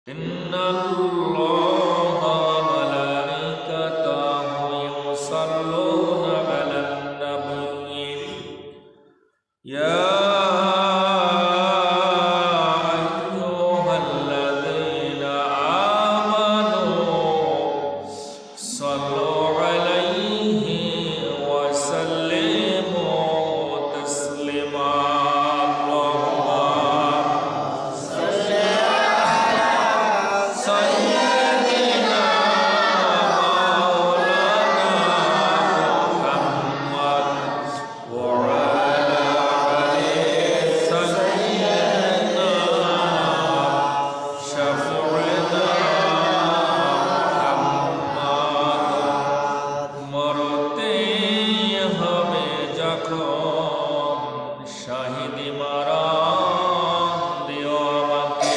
ইন্নাল্লাহা ওয়া মালাইকাতাহু ইউসাল্লুনা আলান নাবিয়্যি ইয়া আইয়ুহাল্লাযীনা আমানু সাল্লু আলাইহি ওয়া সাল্লিমু তাসলিমা শাহিদি মারান দিও আমাকে